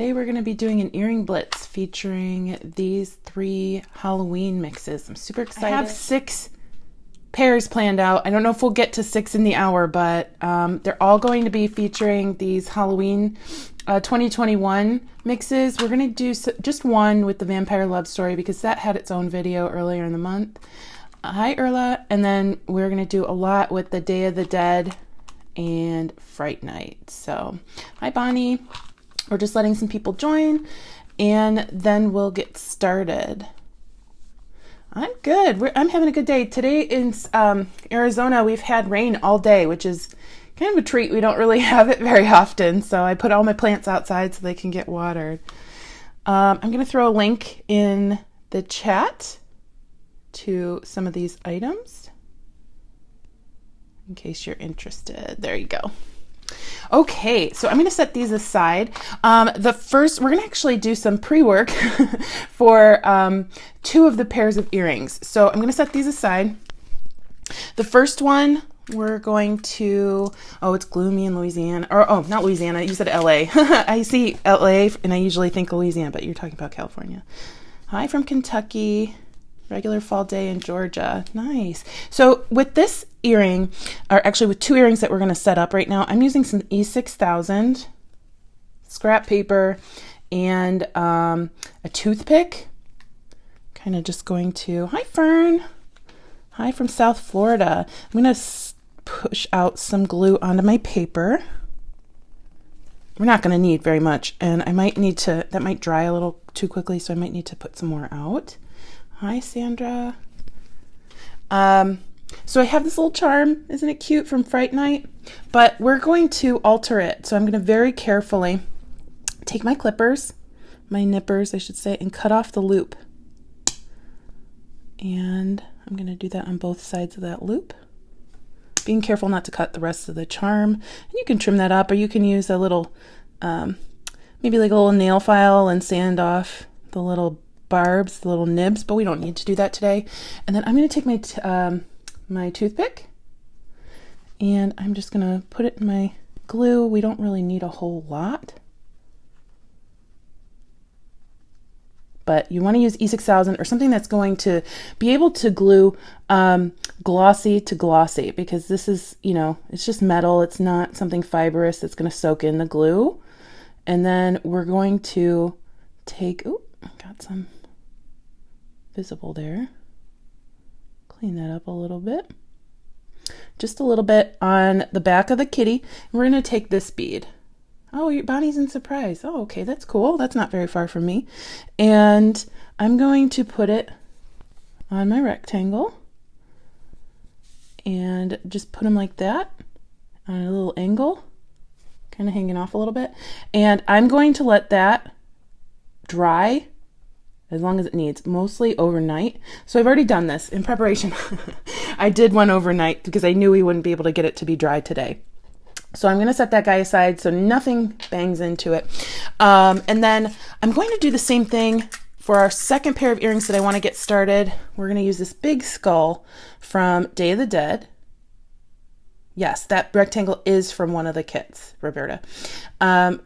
Today we're going to be doing an earring blitz featuring these 3 Halloween mixes. I'm super excited. I have 6 pairs planned out. I don't know if we'll get to 6 in the hour, but they're all going to be featuring these Halloween 2021 mixes. We're going to do just one with the Vampire Love Story because that had its own video earlier in the month. Hi, Erla. And then we're going to do a lot with the Day of the Dead and Fright Night. So, hi, Bonnie. We're just letting some people join, and then we'll get started. I'm good. I'm having a good day. Today in Arizona, we've had rain all day, which is kind of a treat. We don't really have it very often, so I put all my plants outside so they can get watered. I'm going to throw a link in the chat to some of these items in case you're interested. There you go. Okay, so I'm going to set these aside. We're going to actually do some pre-work for 2 of the pairs of earrings. So I'm going to set these aside. The first one, we're going to, it's gloomy in Louisiana, not Louisiana, you said LA. I see LA and I usually think Louisiana, but you're talking about California. Hi from Kentucky. Regular fall day in Georgia. Nice. So with this earring, or actually with 2 earrings that we're going to set up right now, I'm using some E6000 scrap paper and a toothpick. Kind of just going to, hi Fern. Hi from South Florida. I'm going to push out some glue onto my paper. We're not going to need very much, and I might need to, that might dry a little too quickly, so I might need to put some more out. Hi, Sandra. So I have this little charm, isn't it cute, from Fright Night? But we're going to alter it. So I'm going to very carefully take my clippers, my nippers, I should say, and cut off the loop. And I'm going to do that on both sides of that loop. Being careful not to cut the rest of the charm. And you can trim that up, or you can use a little, maybe like a little nail file and sand off the little barbs, the little nibs, but we don't need to do that today. And then I'm going to take my my toothpick, and I'm just going to put it in my glue. We don't really need a whole lot, but you want to use E6000 or something that's going to be able to glue glossy to glossy, because this is, it's just metal. It's not something fibrous that's going to soak in the glue. And then we're going to take, got some visible there. Clean that up a little bit. Just a little bit on the back of the kitty. We're going to take this bead. Oh, Bonnie's in surprise. Oh, okay, that's cool. That's not very far from me. And I'm going to put it on my rectangle and just put them like that on a little angle, kind of hanging off a little bit. And I'm going to let that dry as long as it needs, mostly overnight. So I've already done this in preparation. I did one overnight because I knew we wouldn't be able to get it to be dry today. So I'm going to set that guy aside so nothing bangs into it. And then I'm going to do the same thing for our second pair of earrings that I want to get started. We're going to use this big skull from Day of the Dead. Yes, that rectangle is from one of the kits, Roberta.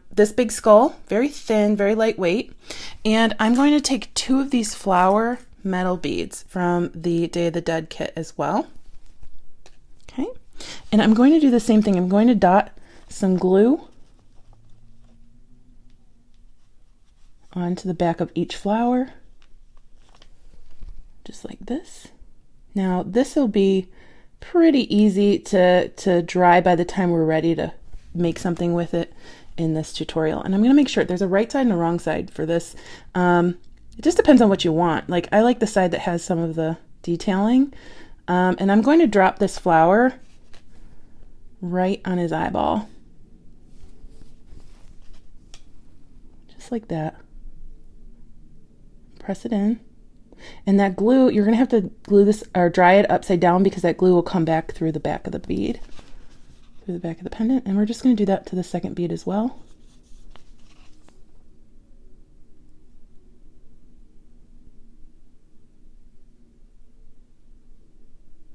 This big skull, very thin, very lightweight. And I'm going to take 2 of these flower metal beads from the Day of the Dead kit as well. Okay. And I'm going to do the same thing. I'm going to dot some glue onto the back of each flower, just like this. Now, this will be pretty easy to dry by the time we're ready to make something with it in this tutorial. And I'm going to make sure there's a right side and a wrong side for this. It just depends on what you want. Like, I like the side that has some of the detailing. And I'm going to drop this flower right on his eyeball. Just like that. Press it in. And that glue, you're going to have to glue this or dry it upside down because that glue will come back through the back of the bead, through the back of the pendant. And we're just going to do that to the second bead as well.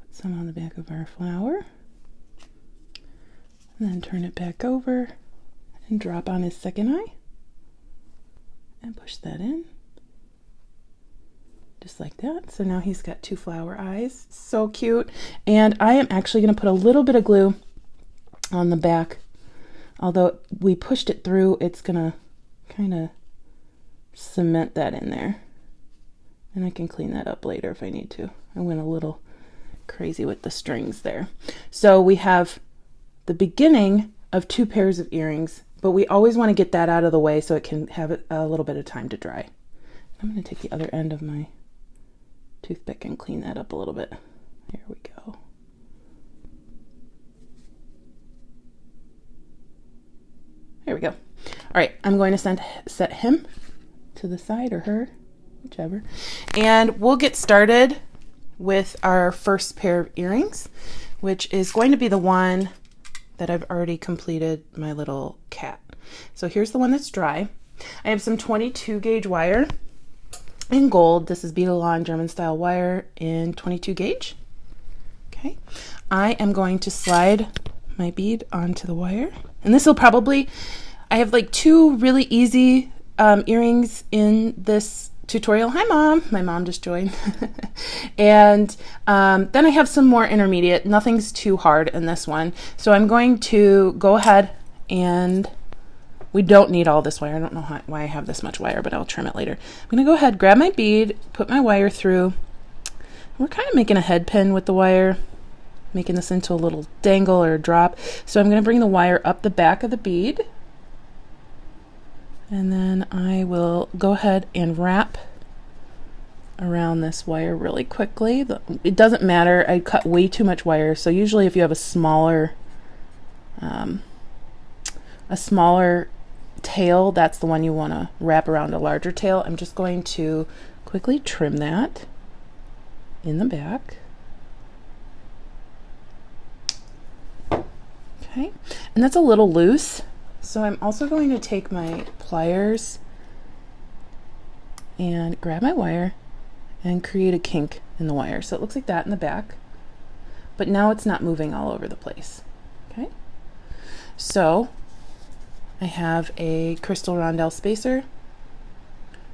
Put some on the back of our flower. And then turn it back over and drop on his second eye. and push that in. Just like that. So now he's got 2 flower eyes. So cute. And I am actually going to put a little bit of glue on the back. Although we pushed it through, it's going to kind of cement that in there. And I can clean that up later if I need to. I went a little crazy with the strings there. So we have the beginning of 2 pairs of earrings, but we always want to get that out of the way so it can have a little bit of time to dry. I'm going to take the other end of my toothpick and clean that up a little bit. There we go. There we go. All right, I'm going to set him to the side, or her, whichever. And we'll get started with our first pair of earrings, which is going to be the one that I've already completed, my little cat. So here's the one that's dry. I have some 22 gauge wire in gold. This is Bead German style wire in 22 gauge. Okay, I am going to slide my bead onto the wire, and this will probably, I have like 2 really easy earrings in this tutorial. Hi Mom, my mom just joined. And then I have some more intermediate. Nothing's too hard in this one, so I'm going to go ahead, and we don't need all this wire. I don't know why I have this much wire, but I'll trim it later. I'm going to go ahead, grab my bead, put my wire through. We're kind of making a head pin with the wire, making this into a little dangle or a drop. So I'm going to bring the wire up the back of the bead, and then I will go ahead and wrap around this wire really quickly. It doesn't matter, I cut way too much wire, so usually if you have a smaller tail, that's the one you want to wrap around a larger tail. I'm just going to quickly trim that in the back. Okay, and that's a little loose, so I'm also going to take my pliers and grab my wire and create a kink in the wire. So it looks like that in the back, but now it's not moving all over the place. Okay, so I have a crystal rondelle spacer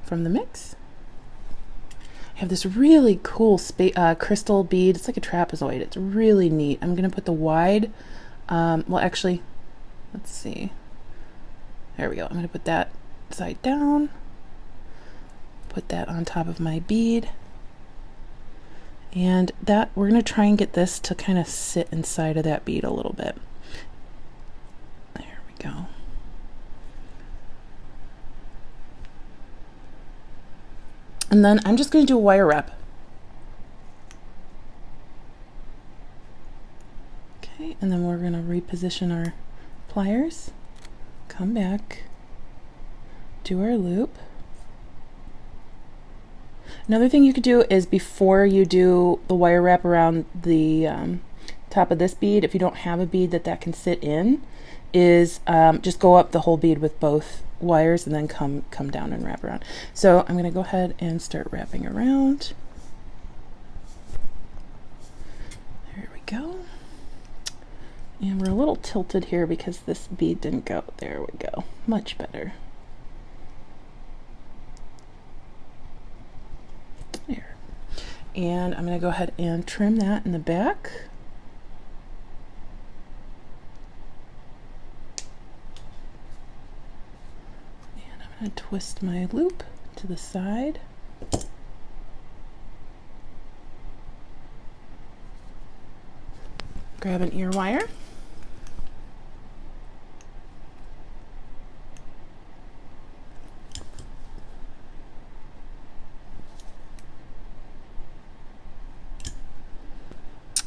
from the mix. I have this really cool crystal bead. It's like a trapezoid. It's really neat. I'm going to put the wide, well actually, let's see. There we go. I'm going to put that side down, put that on top of my bead, and that we're going to try and get this to kind of sit inside of that bead a little bit. There we go. And then I'm just going to do a wire wrap. Okay, and then we're going to reposition our pliers, come back, do our loop. Another thing you could do is, before you do the wire wrap around the top of this bead, if you don't have a bead that can sit in, is just go up the whole bead with both wires and then come down and wrap around. So I'm going to go ahead and start wrapping around. There we go. And we're a little tilted here because this bead didn't go. There we go. Much better. There. And I'm going to go ahead and trim that in the back. I twist my loop to the side. Grab an ear wire.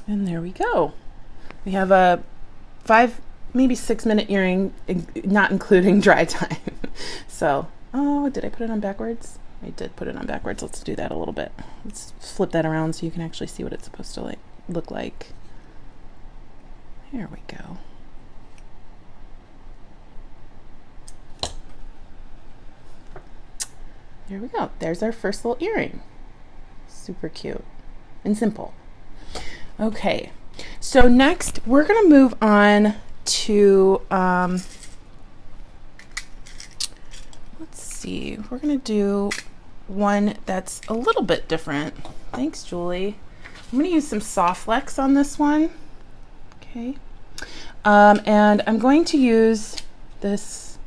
And there we go. We have a 5, maybe 6 minute earring, not including dry time. So, oh, did I put it on backwards? I did put it on backwards. Let's do that a little bit. Let's flip that around so you can actually see what it's supposed to look like. There we go. There we go. There's our first little earring. Super cute and simple. Okay, so next we're going to move on to, let's see. We're going to do one that's a little bit different. Thanks, Julie. I'm going to use some soft flex on this one. Okay. And I'm going to use this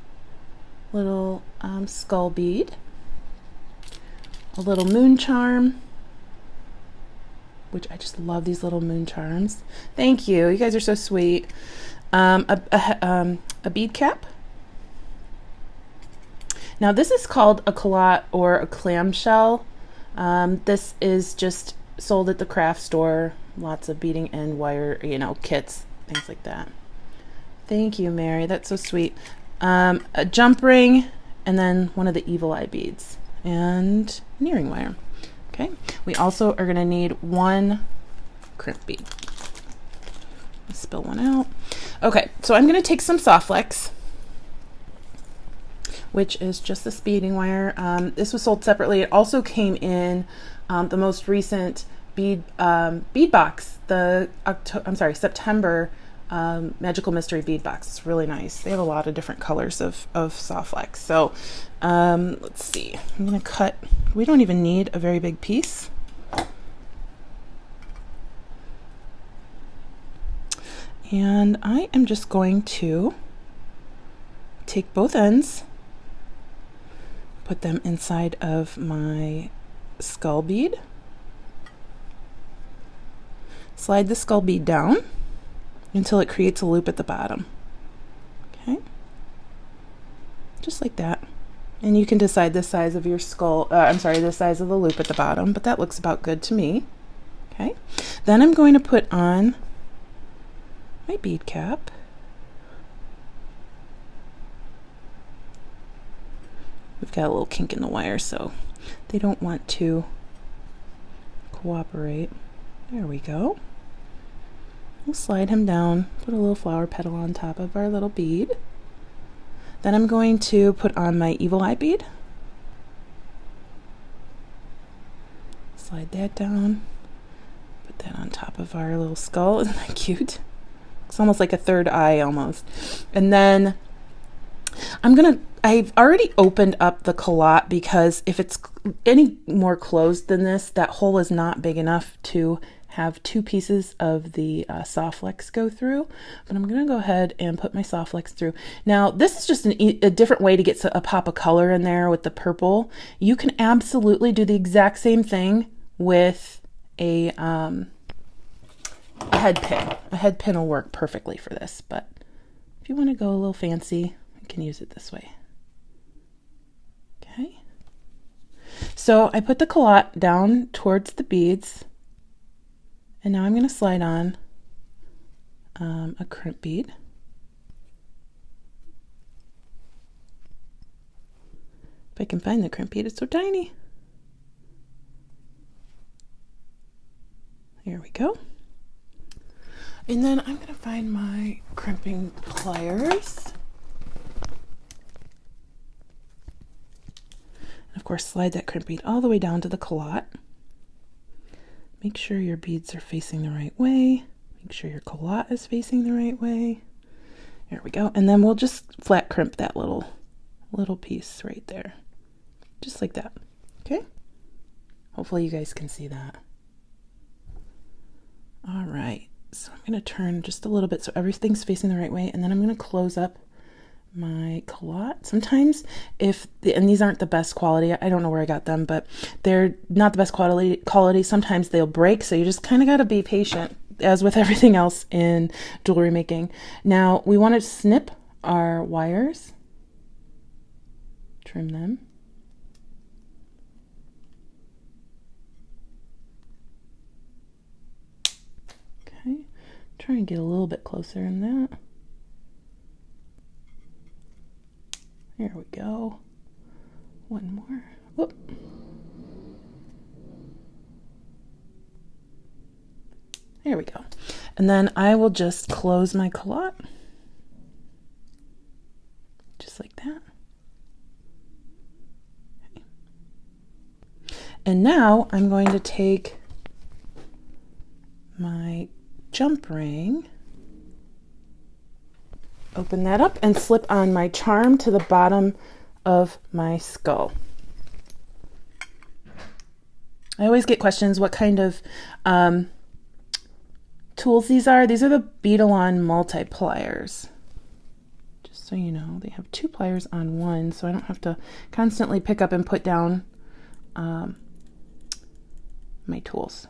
little skull bead, a little moon charm, which I just love these little moon charms. Thank you. You guys are so sweet. A bead cap. Now this is called a culotte or a clamshell. This is just sold at the craft store. Lots of beading and wire, kits, things like that. Thank you, Mary. That's so sweet. A jump ring, and then one of the evil eye beads, and an earring wire. Okay. We also are going to need one crimp bead. Let's spill one out. Okay, so I'm going to take some soft flex, which is just this beading wire. This was sold separately. It also came in the most recent bead box, September Magical Mystery bead box. It's really nice. They have a lot of different colors of soft flex. So let's see. I'm going to cut. We don't even need a very big piece. And I am just going to take both ends, put them inside of my skull bead, slide the skull bead down until it creates a loop at the bottom. Okay, just like that. And you can decide the size of your skull, the size of the loop at the bottom, but that looks about good to me. Okay, then I'm going to put on my bead cap. We've got a little kink in the wire, so they don't want to cooperate. There we go. We'll slide him down, put a little flower petal on top of our little bead. Then I'm going to put on my evil eye bead. Slide that down, put that on top of our little skull. Isn't that cute? It's almost like a third eye almost. And then I've already opened up the culotte, because if it's any more closed than this, that hole is not big enough to have two pieces of the soft flex go through. But I'm going to go ahead and put my soft flex through. Now, this is just a different way to get a pop of color in there with the purple. You can absolutely do the exact same thing with a head pin. A head pin will work perfectly for this, but if you want to go a little fancy, you can use it this way. Okay. So I put the culotte down towards the beads, and now I'm going to slide on a crimp bead. If I can find the crimp bead, it's so tiny. There we go. And then I'm going to find my crimping pliers. And of course, slide that crimp bead all the way down to the culotte. Make sure your beads are facing the right way. Make sure your culotte is facing the right way. There we go. And then we'll just flat crimp that little piece right there. Just like that. Okay? Hopefully you guys can see that. All right. So I'm going to turn just a little bit so everything's facing the right way, and then I'm going to close up my culotte. Sometimes and these aren't the best quality, I don't know where I got them, but they're not the best quality. Sometimes they'll break, so you just kind of got to be patient, as with everything else in jewelry making. Now we want to snip our wires, trim them. Okay, try and get a little bit closer in that. There we go. One more. Whoop. There we go. And then I will just close my culotte. Just like that. Okay. And now I'm going to take my jump ring, open that up, and slip on my charm to the bottom of my skull. I always get questions what kind of tools these are. These are the Bead-A-Lon multipliers. Just so you know, they have 2 pliers on one, so I don't have to constantly pick up and put down my tools.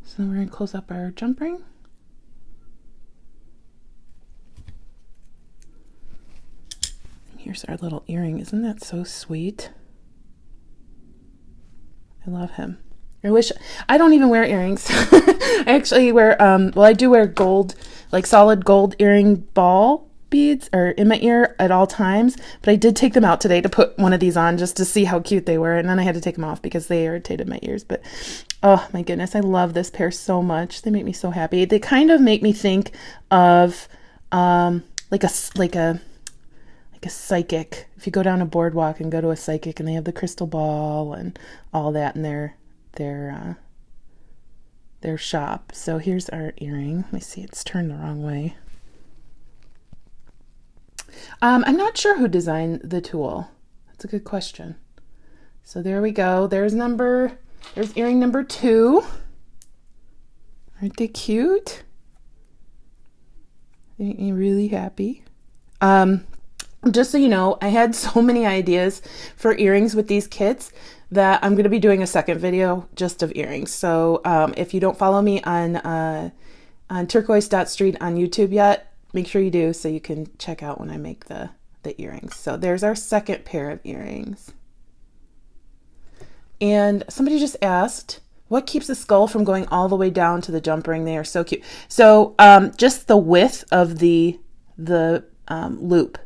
So then we're going to close up our jump ring. And here's our little earring. Isn't that so sweet? I love him. I wish I don't even wear earrings. I actually wear well, I do wear gold, like solid gold earring ball beads or in my ear at all times, but I did take them out today to put one of these on just to see how cute they were, and then I had to take them off because they irritated my ears. But oh my goodness, I love this pair so much. They make me so happy. They kind of make me think of like a psychic. If you go down a boardwalk and go to a psychic and they have the crystal ball and all that in their shop. So here's our earring. Let me see, it's turned the wrong way. I'm not sure who designed the tool. That's a good question. So there we go. There's earring number 2. Aren't they cute? They make me really happy. Just so you know, I had so many ideas for earrings with these kits that I'm going to be doing a second video just of earrings. So if you don't follow me on Turquoise.Street on YouTube yet, make sure you do so you can check out when I make the earrings. So there's our second pair of earrings. And somebody just asked, what keeps the skull from going all the way down to the jump ring? They are so cute. So just the width of the loop.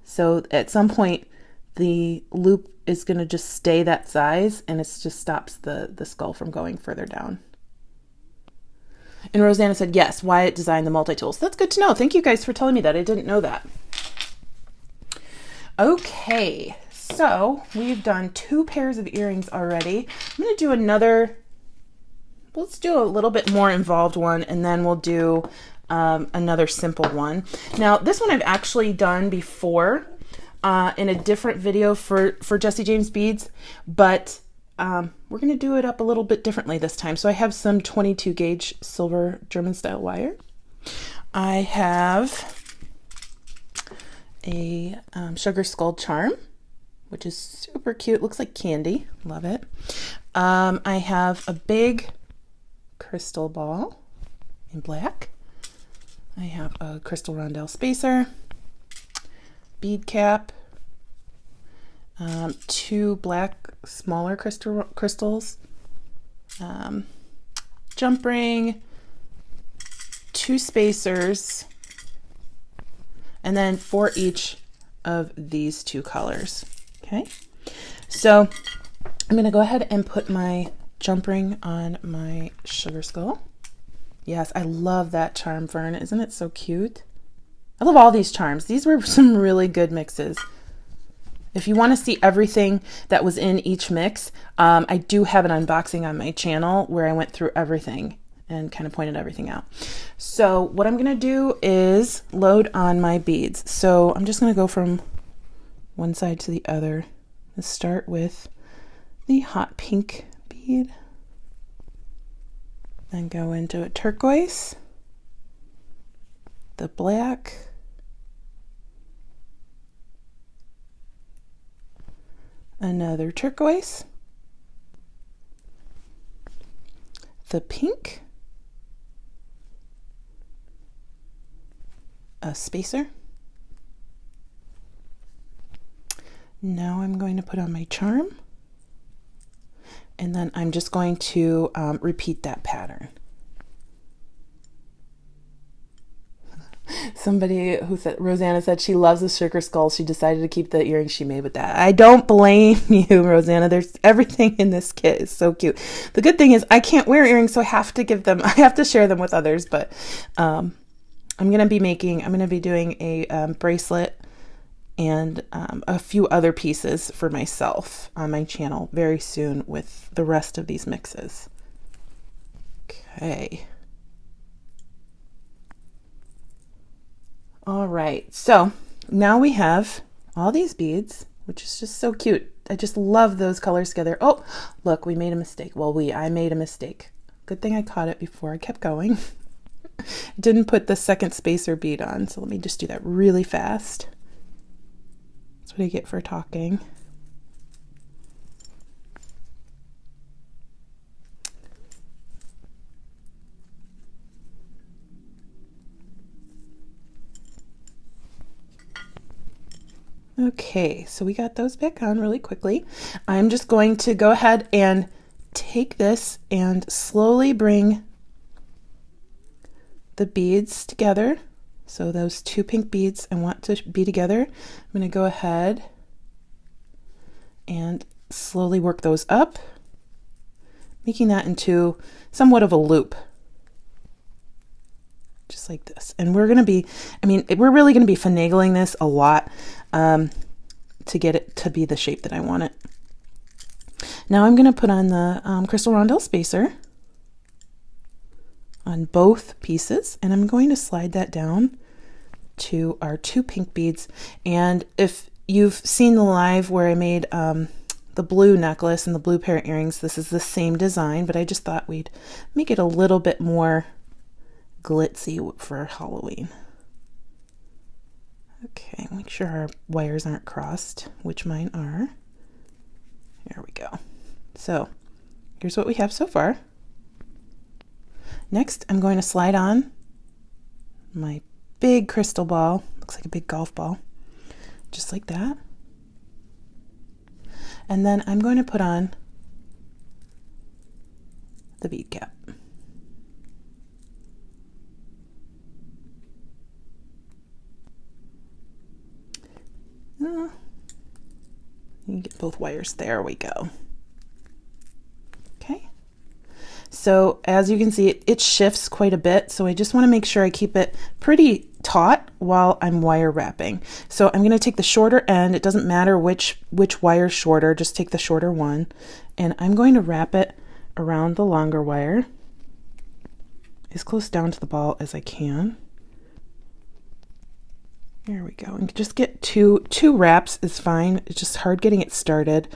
So at some point, the loop is going to just stay that size, and it just stops the skull from going further down. And Rosanna said, yes, Wyatt designed the multi-tools. That's good to know. Thank you guys for telling me that. I didn't know that. Okay, so we've done 2 pairs of earrings already. I'm going to do let's do a little bit more involved one, and then we'll do another simple one. Now, this one I've actually done before in a different video for Jesse James Beads, but we're going to do it up a little bit differently this time. So I have some 22 gauge silver German style wire. I have a sugar skull charm, which is super cute. Looks like candy. Love it. I have a big crystal ball in black. I have a crystal rondelle spacer, bead cap, 2 black smaller crystals, jump ring, 2 spacers, and then 4 each of these 2 colors. Okay, so I'm going to go ahead and put my jump ring on my sugar skull. Yes, I love that charm, Fern. Isn't it so cute? I love all these charms. These were some really good mixes. If you want to see everything that was in each mix, I do have an unboxing on my channel where I went through everything and kind of pointed everything out. So what I'm going to do is load on my beads. So I'm just going to go from one side to the other. Let's start with the hot pink bead. Then go into a turquoise, the black, another turquoise, the pink, a spacer. Now I'm going to put on my charm. And then I'm just going to repeat that pattern. Somebody who said, Rosanna said she loves the sugar skull. She decided to keep the earrings she made with that. I don't blame you, Rosanna. There's everything in this kit is so cute. The good thing is I can't wear earrings, so I have to share them with others. But I'm going to be doing a bracelet and a few other pieces for myself on my channel very soon with the rest of these mixes. Okay. All right, so now we have all these beads, which is just so cute. I just love those colors together. Oh, look, we made a mistake. Well, I made a mistake. Good thing I caught it before I kept going. Didn't put the second spacer bead on, so let me just do that really fast. That's what I get for talking. Okay, so we got those back on really quickly. I'm just going to go ahead and take this and slowly bring the beads together. So those two pink beads I want to be together. I'm going to go ahead and slowly work those up, making that into somewhat of a loop. Just like this. And we're going to be, we're really going to be finagling this a lot to get it to be the shape that I want it. Now I'm going to put on the crystal rondelle spacer on both pieces, and I'm going to slide that down to our two pink beads. And if you've seen the live where I made the blue necklace and the blue pair of earrings, this is the same design, but I just thought we'd make it a little bit more glitzy for Halloween. Okay, make sure our wires aren't crossed, which mine are. There we go. So here's what we have so far. Next, I'm going to slide on my big crystal ball. Looks like a big golf ball, just like that. And then I'm going to put on the bead cap. You can get both wires. There we go. Okay. So as you can see, it shifts quite a bit. So I just want to make sure I keep it pretty taut while I'm wire wrapping. So I'm going to take the shorter end. It doesn't matter which wire is shorter. Just take the shorter one. And I'm going to wrap it around the longer wire as close down to the ball as I can. There we go. And just get two wraps is fine. It's just hard getting it started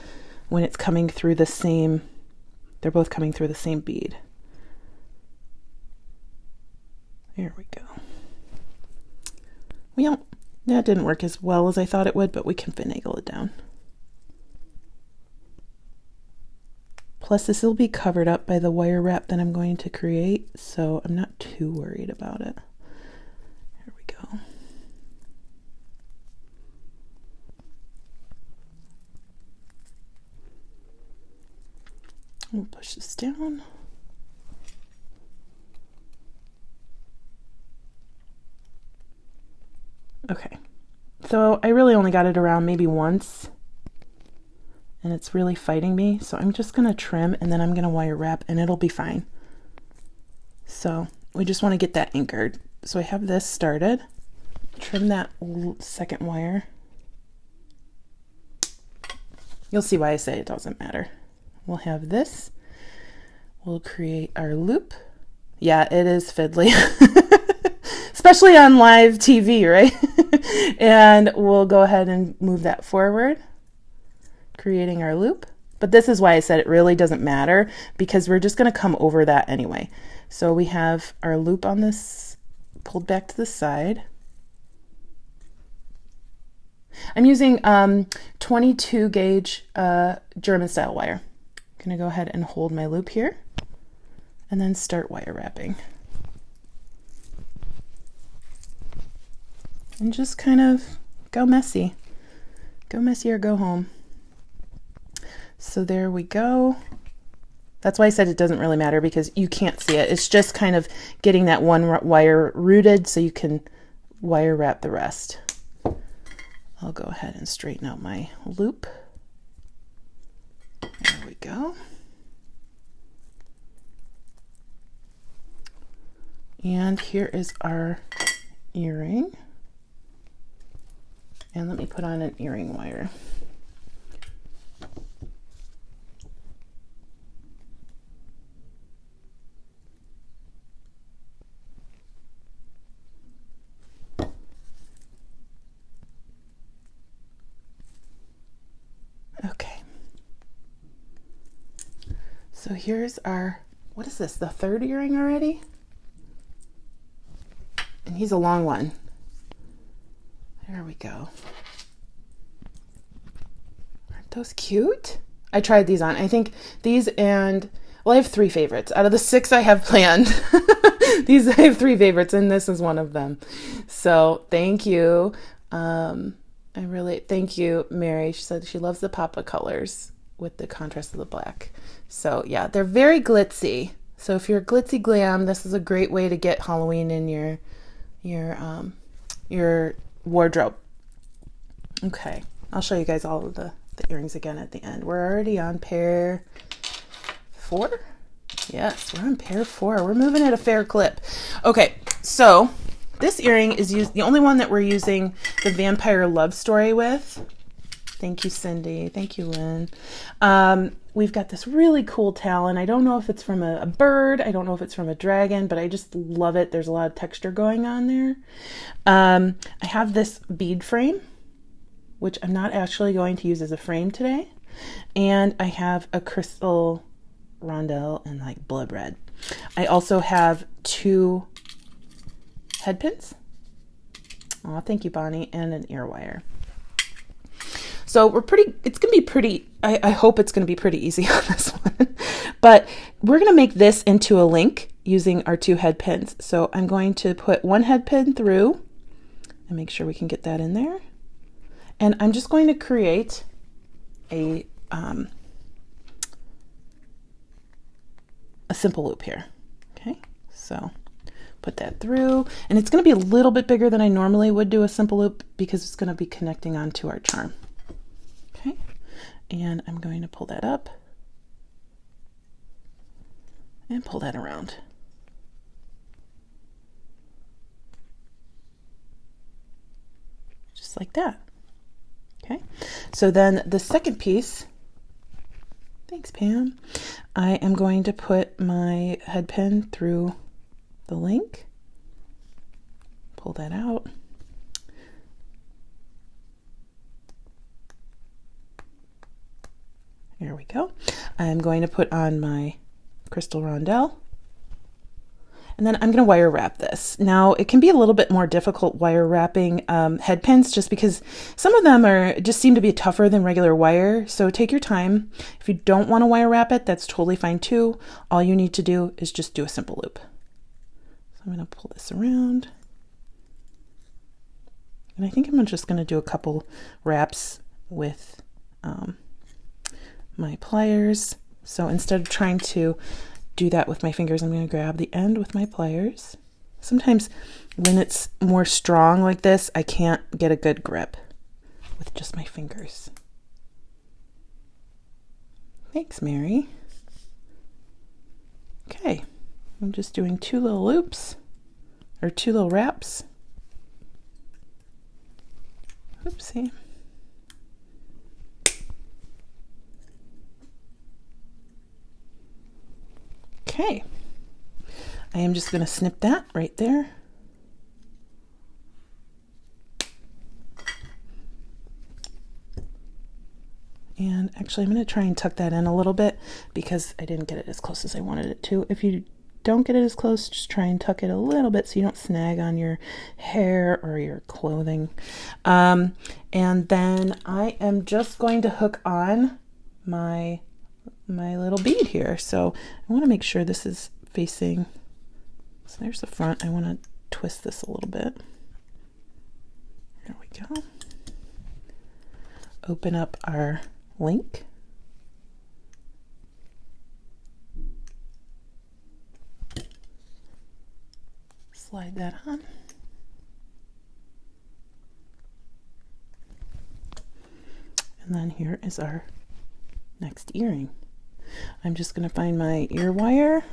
when it's coming through the same, they're both coming through the same bead. There we go. Well, that didn't work as well as I thought it would, but we can finagle it down. Plus this will be covered up by the wire wrap that I'm going to create, so I'm not too worried about it. There we go. We'll push this down. Okay, so I really only got it around maybe once, and it's really fighting me, so I'm just going to trim and then I'm going to wire wrap and it'll be fine. So we just want to get that anchored. So I have this started. Trim that second wire. You'll see why I say it doesn't matter. We'll have this. We'll create our loop. Yeah, it is fiddly. Especially on live TV, right? And we'll go ahead and move that forward, creating our loop. But this is why I said it really doesn't matter, because we're just going to come over that anyway. So we have our loop on this pulled back to the side. I'm using 22 gauge German style wire. I'm going to go ahead and hold my loop here and then start wire wrapping. And just kind of go messy. Go messy or go home. So there we go. That's why I said it doesn't really matter, because you can't see it. It's just kind of getting that one wire rooted so you can wire wrap the rest. I'll go ahead and straighten out my loop. There we go. And here is our earring. And let me put on an earring wire. So here's our, what is this, the third earring already? And he's a long one. There we go. Aren't those cute? I tried these on. I think these and, well, I have 3 favorites. Out of the 6 I have planned, these I have 3 favorites, and this is one of them. So thank you. Thank you, Mary. She said she loves the Papa colors with the contrast of the black. So yeah, they're very glitzy. So if you're glitzy glam, this is a great way to get Halloween in your wardrobe. Okay, I'll show you guys all of the earrings again at the end. We're already on pair 4. Yes, we're on pair 4. We're moving at a fair clip. Okay, so this earring is the only one that we're using the Vampire Love Story with. Thank you, Cindy. Thank you, Lynn. We've got this really cool talon. I don't know if it's from a bird. I don't know if it's from a dragon, but I just love it. There's a lot of texture going on there. I have this bead frame, which I'm not actually going to use as a frame today. And I have a crystal rondelle in like blood red. I also have 2 head pins. Oh, thank you, Bonnie, and an ear wire. So it's going to be pretty, I hope it's going to be pretty easy on this one. But we're going to make this into a link using our 2 head pins. So I'm going to put 1 head pin through and make sure we can get that in there. And I'm just going to create a simple loop here. Okay, so put that through, and it's going to be a little bit bigger than I normally would do a simple loop because it's going to be connecting onto our charm. Okay, and I'm going to pull that up and pull that around. Just like that. Okay, so then the second piece, thanks Pam, I am going to put my head pin through the link, pull that out, there we go. I'm going to put on my crystal rondelle, and then I'm going to wire wrap this. Now it can be a little bit more difficult wire wrapping head pins just because some of them just seem to be tougher than regular wire, so take your time. If you don't want to wire wrap it, that's totally fine too. All you need to do is just do a simple loop. So I'm going to pull this around, and I think I'm just going to do a couple wraps with my pliers. So instead of trying to do that with my fingers, I'm going to grab the end with my pliers. Sometimes when it's more strong like this, I can't get a good grip with just my fingers. Thanks, Mary. Okay, I'm just doing 2 little loops, or 2 little wraps. Oopsie. Okay, I am just going to snip that right there. And actually I'm going to try and tuck that in a little bit because I didn't get it as close as I wanted it to. If you don't get it as close, just try and tuck it a little bit so you don't snag on your hair or your clothing. And then I am just going to hook on my little bead here. So I want to make sure this is facing, so there's the front. I want to twist this a little bit. There we go. Open up our link. Slide that on. And then here is our next earring. I'm just going to find my ear wire.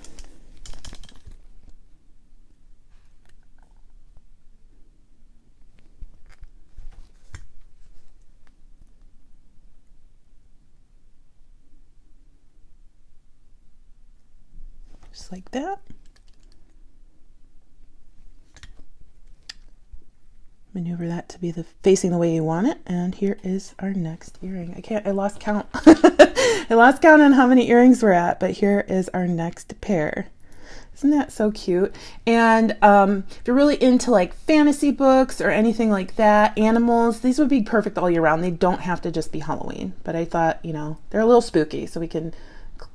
Just like that. maneuver that to be facing the way you want it. And here is our next earring. I lost count. I lost count on how many earrings we're at, but here is our next pair. Isn't that so cute? And if you're really into like fantasy books or anything like that, animals, these would be perfect all year round. They don't have to just be Halloween, but I thought, you know, they're a little spooky, so we can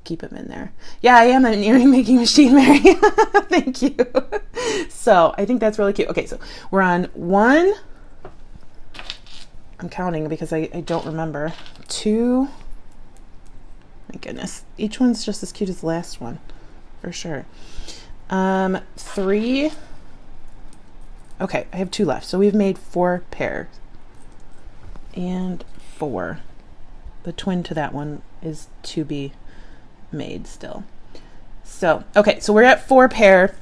keep them in there. Yeah, I am an earring making machine, Mary. Thank you. So I think that's really cute. Okay, so we're on 1. I'm counting because I don't remember. 2. My goodness. Each one's just as cute as the last one, for sure. 3. Okay, I have 2 left. So we've made 4 pairs. And 4. The twin to that one is to be made still. So, okay, so we're at 4 pair.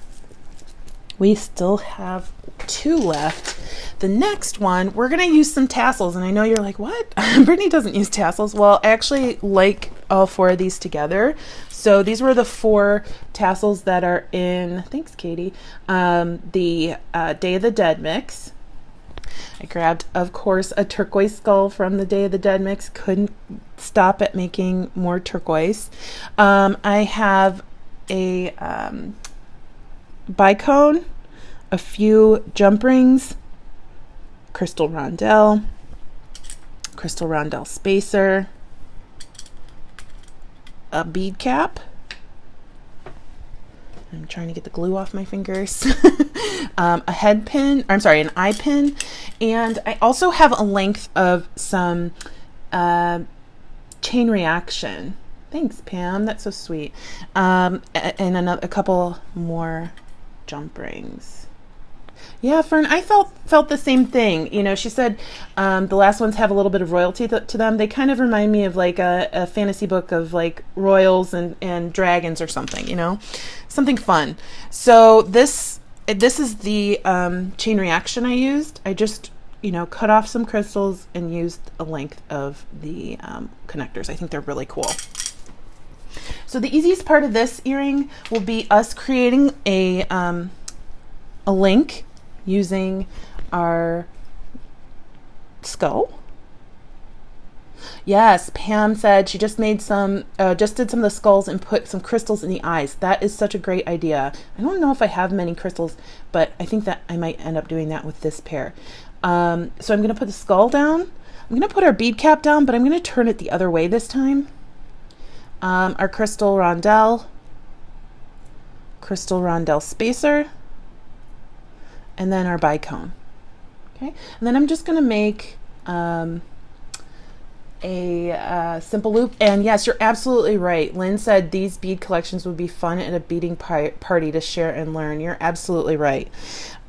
We still have 2 left. The next one, we're going to use some tassels. And I know you're like, what? Brittany doesn't use tassels. Well, I actually like all 4 of these together. So these were the 4 tassels that are in, thanks, Katie, the Day of the Dead mix. I grabbed, of course, a turquoise skull from the Day of the Dead mix. Couldn't stop at making more turquoise. I have a bicone, a few jump rings, crystal rondelle spacer, a bead cap. I'm trying to get the glue off my fingers. A head pin, or I'm sorry, an eye pin. And I also have a length of some chain reaction. Thanks, Pam. That's so sweet. And a couple more jump rings. Yeah, Fern, I felt the same thing. You know, she said the last ones have a little bit of royalty to them. They kind of remind me of like a fantasy book of like royals and dragons or something, you know, something fun. So this is the chain reaction I used. I just, you know, cut off some crystals and used a length of the connectors. I think they're really cool. So the easiest part of this earring will be us creating a link using our skull. Yes, Pam said she just made some, just did some of the skulls and put some crystals in the eyes. That is such a great idea. I don't know if I have many crystals, but I think that I might end up doing that with this pair. So I'm going to put the skull down. I'm going to put our bead cap down, but I'm going to turn it the other way this time. Our crystal rondelle spacer, and then our bicone. Okay, and then I'm just going to make a simple loop. And yes, you're absolutely right. Lynn said these bead collections would be fun at a beading party to share and learn. You're absolutely right.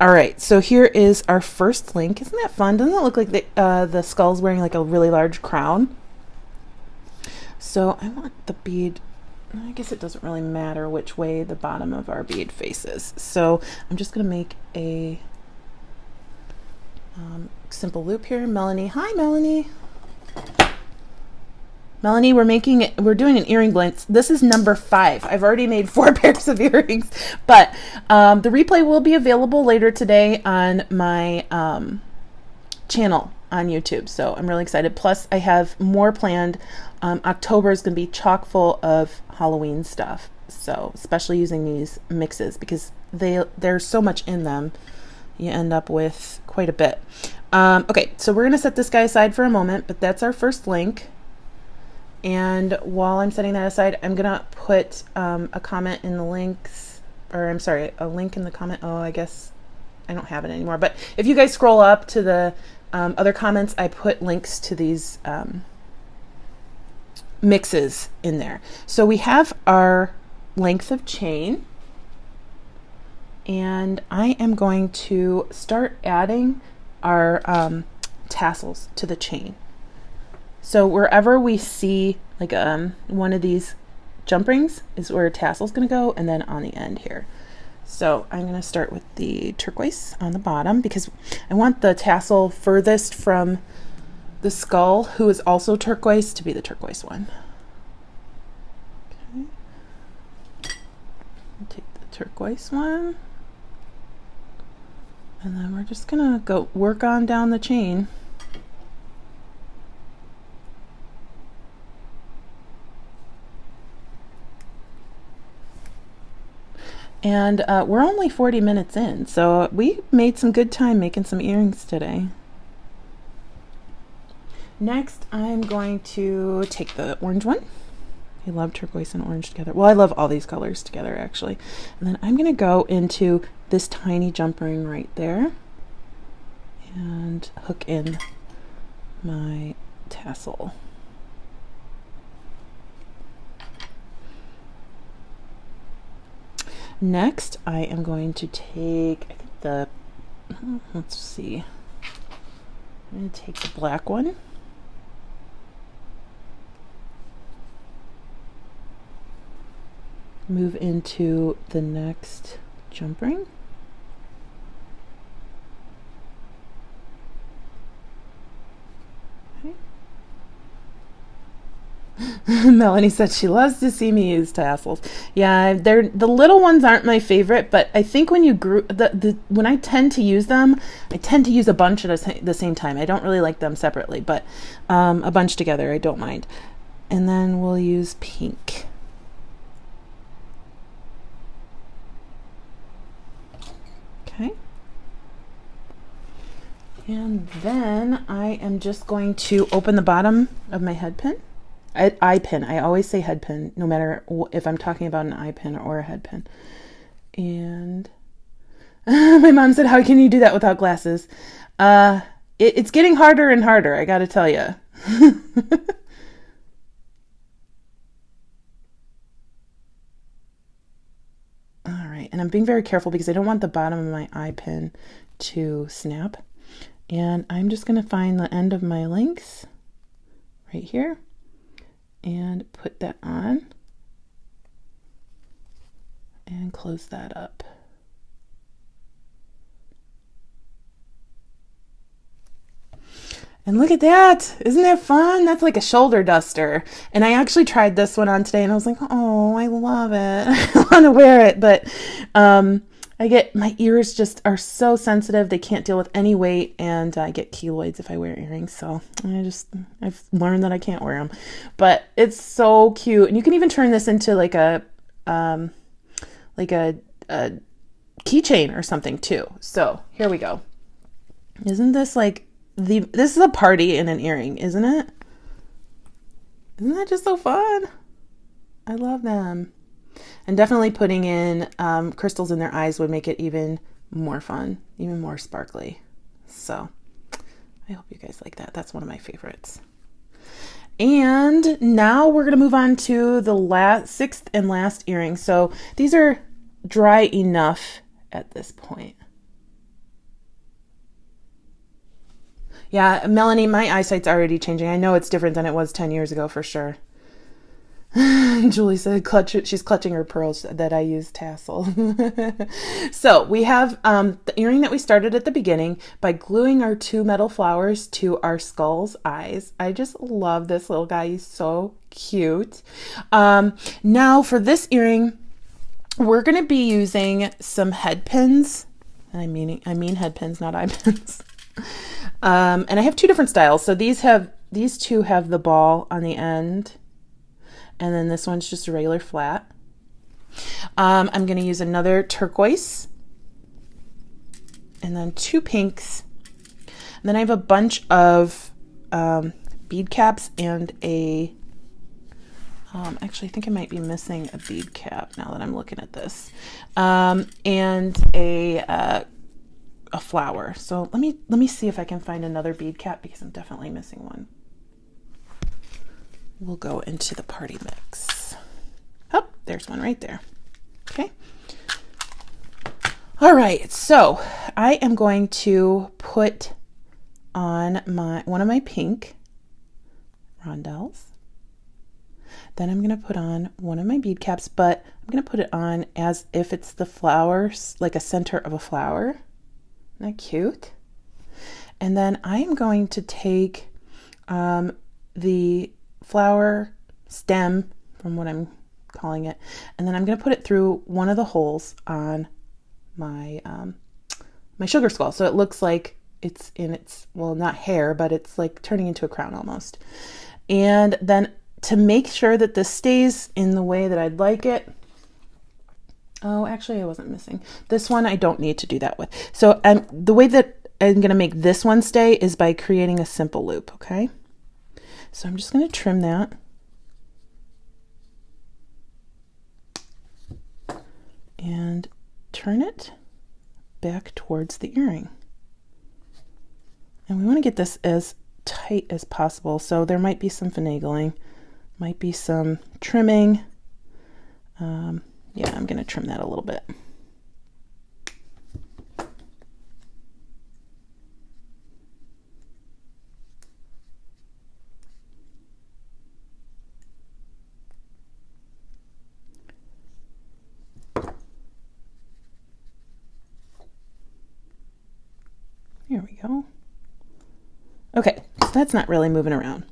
All right, so here is our first link. Isn't that fun? Doesn't it look like the skull's wearing like a really large crown? So I want the bead, I guess it doesn't really matter which way the bottom of our bead faces. So I'm just going to make a simple loop here. Melanie, hi Melanie. Melanie, we're doing an earring blitz. This is number 5. I've already made 4 pairs of earrings, but the replay will be available later today on my channel on YouTube. So I'm really excited. Plus I have more planned. October is going to be chock full of Halloween stuff. So especially using these mixes because there's so much in them. You end up with quite a bit. Okay, so we're going to set this guy aside for a moment, but that's our first link. And while I'm setting that aside, I'm going to put a comment in the links, or I'm sorry, a link in the comment. Oh, I guess I don't have it anymore. But if you guys scroll up to the other comments, I put links to these mixes in there. So we have our length of chain. And I am going to start adding our tassels to the chain. So wherever we see like one of these jump rings is where a tassel is going to go, and then on the end here. So I'm going to start with the turquoise on the bottom because I want the tassel furthest from the skull, who is also turquoise, to be the turquoise one. Okay. I'll take the turquoise one. And then we're just gonna go work on down the chain. And we're only 40 minutes in, so we made some good time making some earrings today. Next, I'm going to take the orange one. I love turquoise and orange together. Well, I love all these colors together, actually. And then I'm going to go into this tiny jump ring right there and hook in my tassel. Next, I am going to take, I think let's see, I'm going to take the black one. Move into the next jump ring. Melanie said she loves to see me use tassels. Yeah, the little ones aren't my favorite, but I think when you when I tend to use them, I tend to use a bunch at the same time. I don't really like them separately, but a bunch together I don't mind. And then we'll use pink. Okay. And then I am just going to open the bottom of my head pin. Eye pin. I always say head pin, no matter if I'm talking about an eye pin or a head pin. And my mom said, "How can you do that without glasses?" It's getting harder and harder, I gotta tell you. All right, and I'm being very careful because I don't want the bottom of my eye pin to snap. And I'm just gonna find the end of my links right here and put that on and close that up. And look at that. Isn't that fun? That's like a shoulder duster. And I actually tried this one on today and I was like, oh, I love it. I want to wear it. But my ears just are so sensitive. They can't deal with any weight, and I get keloids if I wear earrings. So I've learned that I can't wear them, but it's so cute. And you can even turn this into like a keychain or something too. So here we go. Isn't this like this is a party in an earring, isn't it? Isn't that just so fun? I love them. And definitely putting in crystals in their eyes would make it even more fun, even more sparkly. So I hope you guys like that. That's one of my favorites. And now we're going to move on to the sixth and last earring. So these are dry enough at this point. Yeah, Melanie, my eyesight's already changing. I know it's different than it was 10 years ago for sure. Julie said she's clutching her pearls that I use tassel. So we have the earring that we started at the beginning by gluing our two metal flowers to our skull's eyes. I just love this little guy. He's so cute. Now for this earring, we're going to be using some head pins. I mean head pins, not eye pins. And I have two different styles. So these two have the ball on the end. And then this one's just a regular flat. I'm going to use another turquoise. And then two pinks. And then I have a bunch of bead caps and actually I think I might be missing a bead cap now that I'm looking at this. And a flower. So let me see if I can find another bead cap because I'm definitely missing one. We'll go into the party mix. Oh, there's one right there. Okay. All right, so I am going to put on one of my pink rondelles. Then I'm going to put on one of my bead caps, but I'm going to put it on as if it's the flowers, like a center of a flower. Isn't that cute? And then I'm going to take the flower stem, from what I'm calling it, and then I'm going to put it through one of the holes on my my sugar skull. So it looks like it's in its, well, not hair, but it's like turning into a crown almost. And then to make sure that this stays in the way that I'd like it, oh, actually I wasn't missing. This one I don't need to do that with. So the way that I'm going to make this one stay is by creating a simple loop, okay? So I'm just going to trim that. And turn it back towards the earring. And we want to get this as tight as possible. So there might be some finagling, might be some trimming. Yeah, I'm going to trim that a little bit. Here we go. Okay, so that's not really moving around.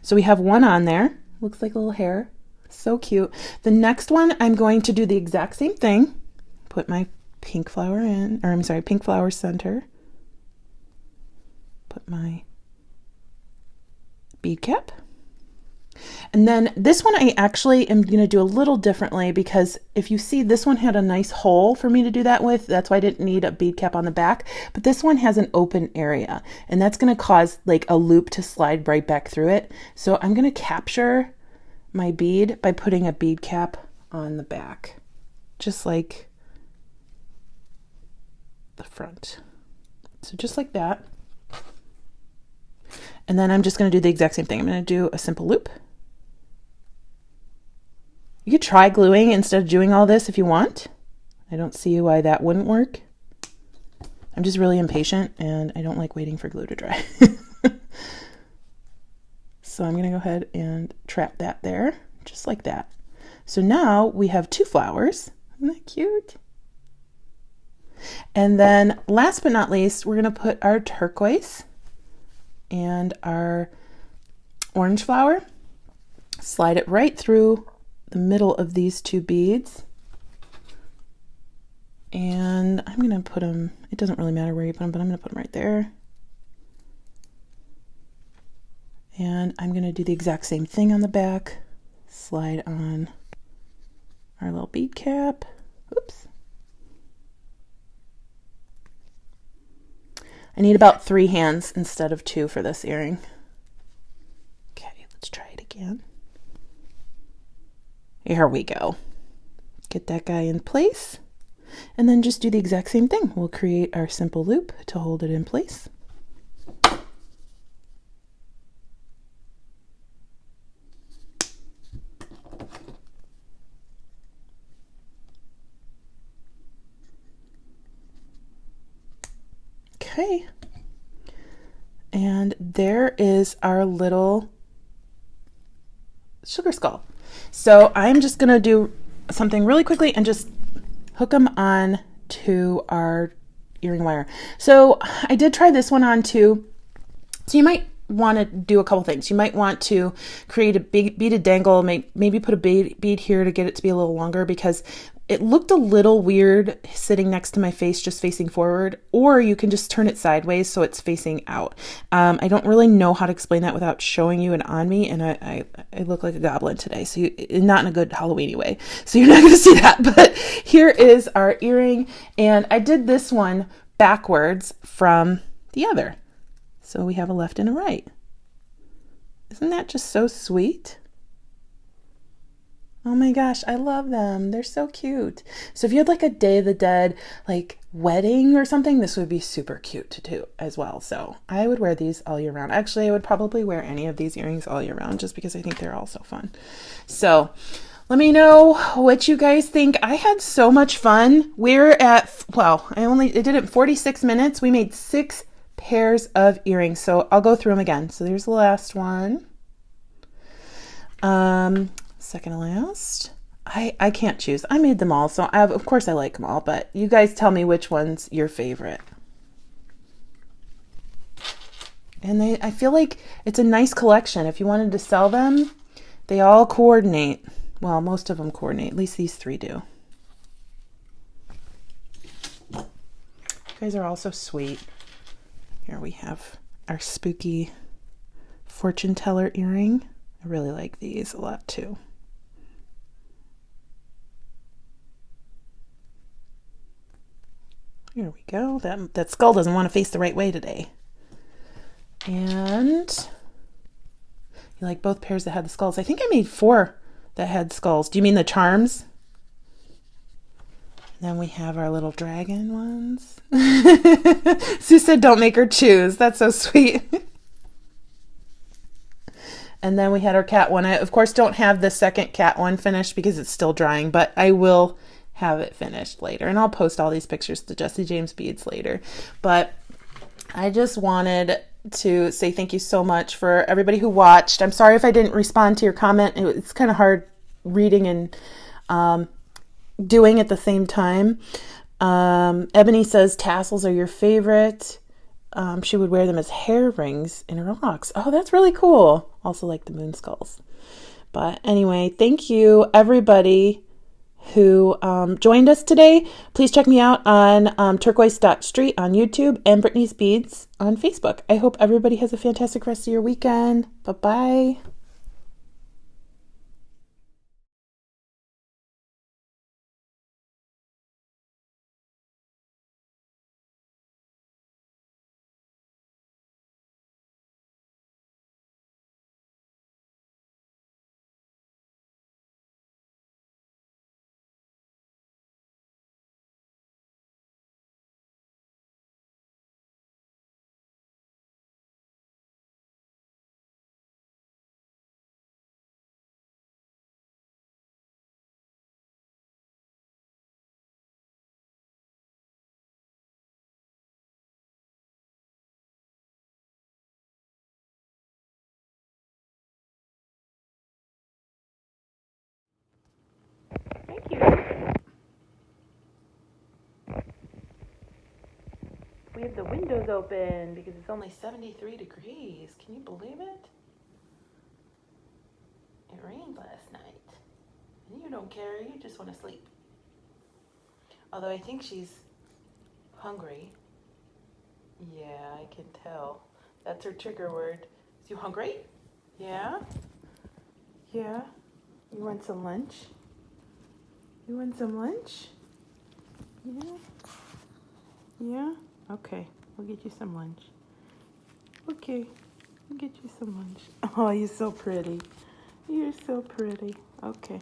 So we have one on there. Looks like a little hair. So cute. The next one, I'm going to do the exact same thing. Put my pink flower in, or I'm sorry, pink flower center. Put my bead cap. And then this one I actually am going to do a little differently, because if you see, this one had a nice hole for me to do that with. That's why I didn't need a bead cap on the back. But this one has an open area, and that's going to cause like a loop to slide right back through it. So I'm going to capture my bead by putting a bead cap on the back, just like the front. So just like that. And then I'm just going to do the exact same thing. I'm going to do a simple loop. You could try gluing instead of doing all this if you want. I don't see why that wouldn't work. I'm just really impatient and I don't like waiting for glue to dry. So I'm going to go ahead and trap that there, just like that. So now we have two flowers. Isn't that cute? And then last but not least, we're going to put our turquoise and our orange flower, slide it right through the middle of these two beads. And I'm going to put them, it doesn't really matter where you put them, but I'm going to put them right there. And I'm going to do the exact same thing on the back. Slide on our little bead cap. Oops. I need about 3 hands instead of 2 for this earring. Okay, let's try it again. Here we go. Get that guy in place. And then just do the exact same thing. We'll create our simple loop to hold it in place. Okay. And there is our little sugar skull. So I'm just going to do something really quickly and just hook them on to our earring wire. So I did try this one on too. So you might want to do a couple things. You might want to create a beaded dangle, maybe put a bead here to get it to be a little longer, because it looked a little weird sitting next to my face, just facing forward, or you can just turn it sideways so it's facing out. I don't really know how to explain that without showing you it on me, and I look like a goblin today, so not in a good Halloweeny way, so you're not going to see that. But here is our earring, and I did this one backwards from the other. So we have a left and a right. Isn't that just so sweet? Oh my gosh, I love them. They're so cute. So if you had like a Day of the Dead, like wedding or something, this would be super cute to do as well. So I would wear these all year round. Actually, I would probably wear any of these earrings all year round just because I think they're all so fun. So let me know what you guys think. I had so much fun. We're at, well, I did it 46 minutes. We made 6 pairs of earrings. So I'll go through them again. So there's the last one. Second to last. I can't choose. I made them all. So of course I like them all, but you guys tell me which one's your favorite. And I feel like it's a nice collection. If you wanted to sell them, they all coordinate. Well, most of them coordinate. At least these 3 do. You guys are all so sweet. Here we have our spooky fortune teller earring. I really like these a lot too. Here we go. That skull doesn't want to face the right way today. And you like both pairs that had the skulls. I think I made 4 that had skulls. Do you mean the charms? Then we have our little dragon ones. Sue said don't make her choose. That's so sweet. And then we had our cat one. I, of course, don't have the second cat one finished because it's still drying, but I will have it finished later. And I'll post all these pictures to Jesse James Beads later. But I just wanted to say thank you so much for everybody who watched. I'm sorry if I didn't respond to your comment. It's kind of hard reading and doing at the same time. Ebony says tassels are your favorite. She would wear them as hair rings in her locks. Oh, that's really cool. Also like the moon skulls. But anyway, thank you everybody who joined us today. Please check me out on Turquoise.Street on YouTube and Brittany's Beads on Facebook. I hope everybody has a fantastic rest of your weekend. Bye-bye. Thank you. We have the windows open because it's only 73 degrees. Can you believe it? It rained last night. And you don't care, you just want to sleep. Although I think she's hungry. Yeah, I can tell. That's her trigger word. Is you hungry? Yeah? Yeah? You want some lunch? You want some lunch? Yeah? Yeah? Okay, we'll get you some lunch. Okay, we'll get you some lunch. Oh, you're so pretty. You're so pretty. Okay.